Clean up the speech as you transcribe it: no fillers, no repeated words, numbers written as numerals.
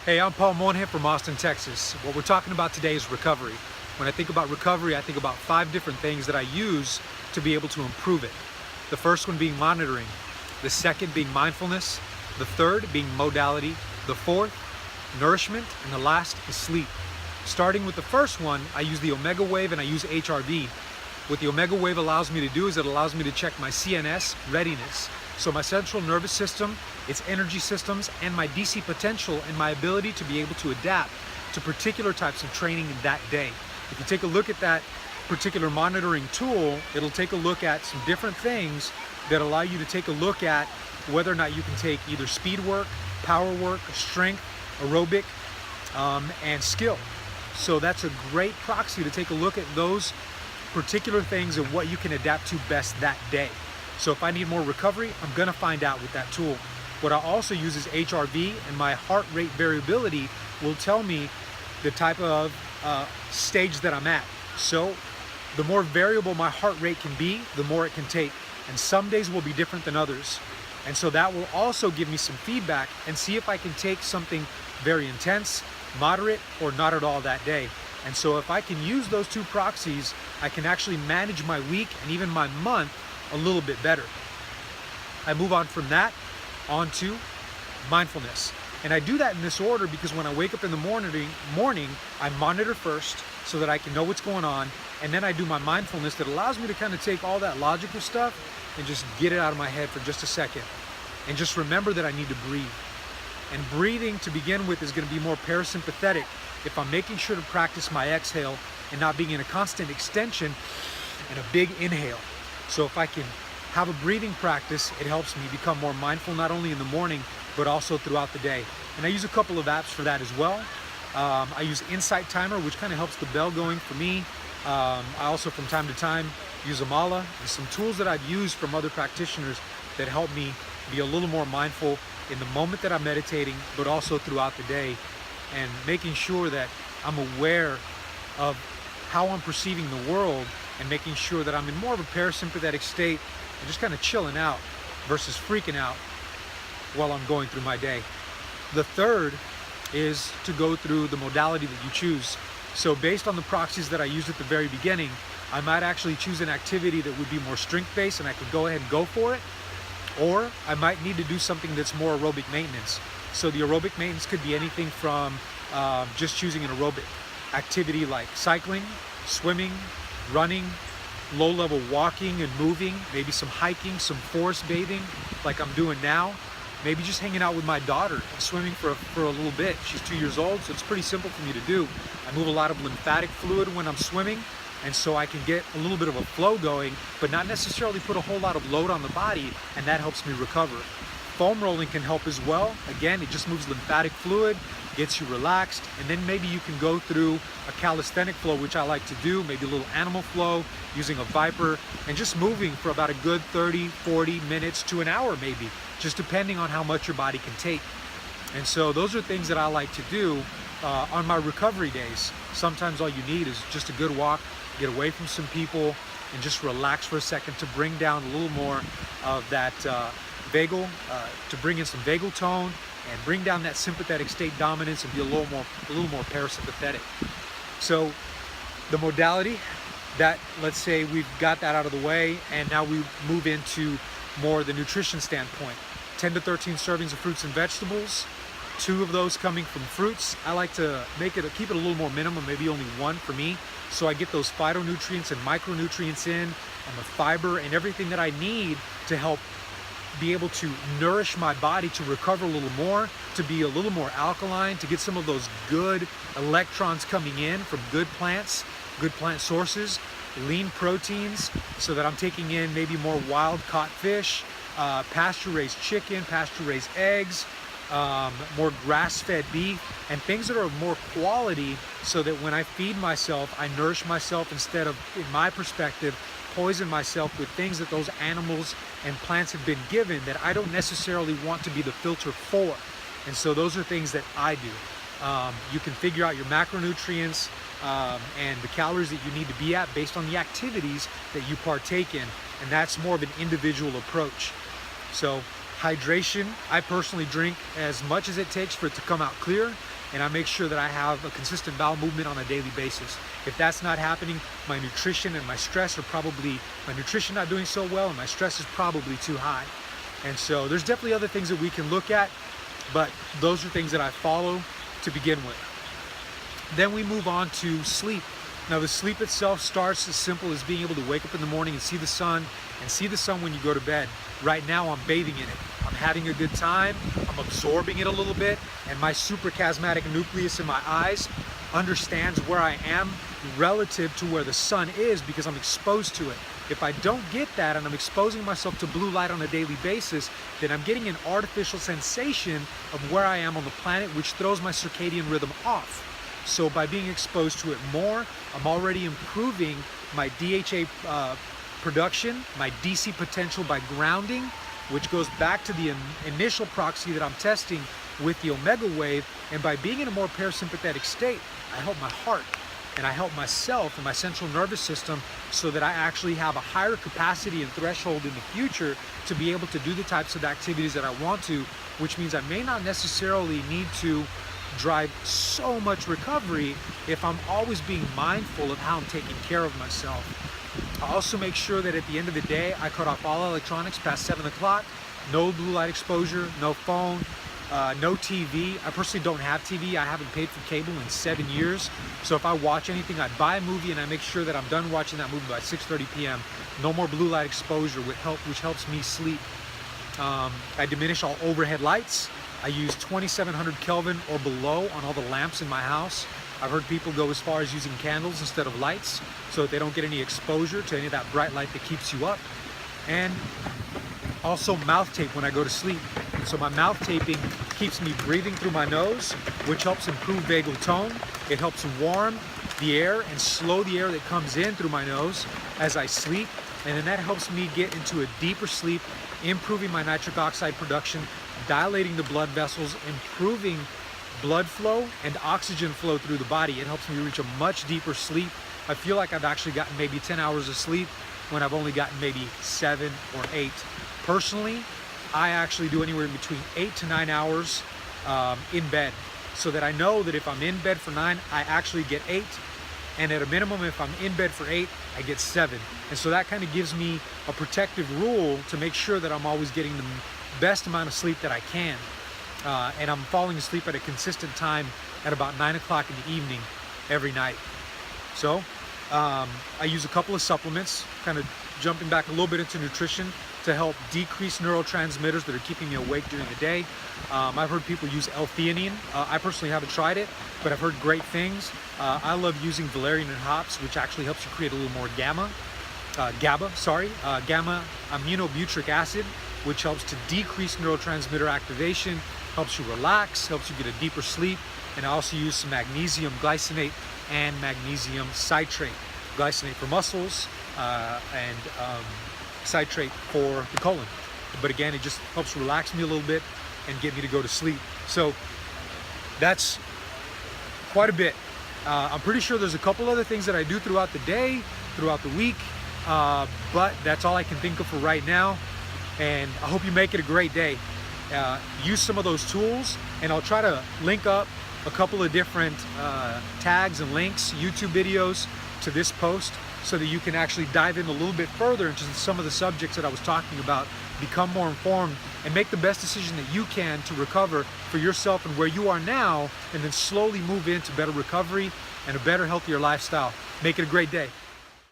Hey, I'm Monje from Austin, Texas. What we're talking about today is recovery. When I think about recovery, I think about 5 different things that I use to be able to improve it. The first one being monitoring, the second being mindfulness, the third being modality, the fourth, nourishment, and the last is sleep. Starting with the first one, I use the Omega Wave and I use HRV. What the Omega Wave allows me to do is it allows me to check my CNS readiness. So my central nervous system, its energy systems, and my DC potential and my ability to be able to adapt to particular types of training that day. If you take a look at that particular monitoring tool, it'll take a look at some different things that allow you to take a look at whether or not you can take either speed work, power work, strength, aerobic, and skill. So that's a great proxy to take a look at those particular things and what you can adapt to best that day. So if I need more recovery, I'm gonna find out with that tool. What I also use is HRV, and my heart rate variability will tell me the type of stage that I'm at. So the more variable my heart rate can be, the more it can take. And some days will be different than others. And so that will also give me some feedback and see if I can take something very intense, moderate, or not at all that day. And so if I can use those 2 proxies, I can actually manage my week and even my month a little bit better. I move on from that onto mindfulness. And I do that in this order because when I wake up in the morning, I monitor first so that I can know what's going on. And then I do my mindfulness that allows me to kind of take all that logical stuff and just get it out of my head for just a second. And just remember that I need to breathe. And breathing to begin with is going to be more parasympathetic if I'm making sure to practice my exhale and not being in a constant extension and a big inhale. So if I can have a breathing practice, it helps me become more mindful, not only in the morning, but also throughout the day. And I use a couple of apps for that as well. I use Insight Timer, which kind of helps the bell going for me. I also, from time to time, use Amala and some tools that I've used from other practitioners that help me be a little more mindful in the moment that I'm meditating, but also throughout the day, and making sure that I'm aware of how I'm perceiving the world and making sure that I'm in more of a parasympathetic state and just kind of chilling out versus freaking out while I'm going through my day. The third is to go through the modality that you choose. So based on the proxies that I used at the very beginning, I might actually choose an activity that would be more strength-based and I could go ahead and go for it. Or I might need to do something that's more aerobic maintenance. So the aerobic maintenance could be anything from just choosing an aerobic activity like cycling, swimming, running, low-level walking and moving, maybe some hiking, some forest bathing like I'm doing now, maybe just hanging out with my daughter and swimming for a little bit. She's 2 years old, so it's pretty simple for me to do. I move a lot of lymphatic fluid when I'm swimming, and so I can get a little bit of a flow going, but not necessarily put a whole lot of load on the body, and that helps me recover. Foam rolling can help as well. Again, it just moves lymphatic fluid, gets you relaxed, and then maybe you can go through a calisthenic flow, which I like to do, maybe a little animal flow using a Viper, and just moving for about a good 30, 40 minutes to an hour maybe, just depending on how much your body can take. And so those are things that I like to do on my recovery days. Sometimes all you need is just a good walk, get away from some people, and just relax for a second to bring down a little more of that vagal, to bring in some vagal tone and bring down that sympathetic state dominance and be a little more parasympathetic. So the modality, that, let's say we've got that out of the way, and now we move into more the nutrition standpoint. 10 to 13 servings of fruits and vegetables, 2 of those coming from fruits. I like to keep it a little more minimum, maybe only 1 for me, so I get those phytonutrients and micronutrients in, and the fiber and everything that I need to help be able to nourish my body to recover a little more, to be a little more alkaline, to get some of those good electrons coming in from good plants, good plant sources, lean proteins, so that I'm taking in maybe more wild caught fish, pasture-raised chicken, pasture-raised eggs, more grass-fed beef, and things that are of more quality, so that when I feed myself, I nourish myself instead of, in my perspective, poison myself with things that those animals and plants have been given that I don't necessarily want to be the filter for. And so those are things that I do. You can figure out your macronutrients and the calories that you need to be at based on the activities that you partake in. And that's more of an individual approach. So Hydration, I personally drink as much as it takes for it to come out clear, and I make sure that I have a consistent bowel movement on a daily basis. If that's not happening, my nutrition and my stress are probably, my nutrition not doing so well and my stress is probably too high. And so there's definitely other things that we can look at, but those are things that I follow to begin with. Then we move on to sleep. Now the sleep itself starts as simple as being able to wake up in the morning and see the sun when you go to bed. Right now I'm bathing in it. I'm having a good time, I'm absorbing it a little bit, and my suprachiasmatic nucleus in my eyes understands where I am relative to where the sun is because I'm exposed to it. If I don't get that and I'm exposing myself to blue light on a daily basis, then I'm getting an artificial sensation of where I am on the planet, which throws my circadian rhythm off. So by being exposed to it more, I'm already improving my DHA production, my DC potential by grounding, which goes back to the initial proxy that I'm testing with the omega wave. And by being in a more parasympathetic state, I help my heart and I help myself and my central nervous system so that I actually have a higher capacity and threshold in the future to be able to do the types of activities that I want to, which means I may not necessarily need to drive so much recovery if I'm always being mindful of how I'm taking care of myself. I also make sure that at the end of the day, I cut off all electronics past 7 o'clock, no blue light exposure, no phone, no TV. I personally don't have TV. I haven't paid for cable in 7 years. So if I watch anything, I buy a movie and I make sure that I'm done watching that movie by 6:30 p.m. No more blue light exposure, which helps me sleep. I diminish all overhead lights. I use 2700 Kelvin or below on all the lamps in my house. I've heard people go as far as using candles instead of lights so that they don't get any exposure to any of that bright light that keeps you up. And also mouth tape when I go to sleep. So my mouth taping keeps me breathing through my nose, which helps improve vagal tone. It helps warm the air and slow the air that comes in through my nose as I sleep. And then that helps me get into a deeper sleep, improving my nitric oxide production, dilating the blood vessels, improving blood flow and oxygen flow through the body. It helps me reach a much deeper sleep. I feel like I've actually gotten maybe 10 hours of sleep when I've only gotten maybe 7 or 8. Personally, I actually do anywhere between 8 to 9 hours in bed, so that I know that if I'm in bed for 9, I actually get 8. And at a minimum, if I'm in bed for 8, I get 7. And so that kind of gives me a protective rule to make sure that I'm always getting the best amount of sleep that I can. And I'm falling asleep at a consistent time at about 9 o'clock in the evening every night. So I use a couple of supplements, kind of jumping back a little bit into nutrition to help decrease neurotransmitters that are keeping me awake during the day. I've heard people use L-theanine. I personally haven't tried it, but I've heard great things. I love using valerian and hops, which actually helps you create a little more gamma aminobutyric acid, which helps to decrease neurotransmitter activation, helps you relax, helps you get a deeper sleep. And I also use some magnesium glycinate and magnesium citrate. Glycinate for muscles and citrate for the colon. But again, it just helps relax me a little bit and get me to go to sleep. So that's quite a bit. I'm pretty sure there's a couple other things that I do throughout the day, throughout the week, but that's all I can think of for right now. And I hope you make it a great day. Use some of those tools, and I'll try to link up a couple of different tags and links, YouTube videos to this post, so that you can actually dive in a little bit further into some of the subjects that I was talking about, become more informed, and make the best decision that you can to recover for yourself and where you are now, and then slowly move into better recovery and a better, healthier lifestyle. Make it a great day.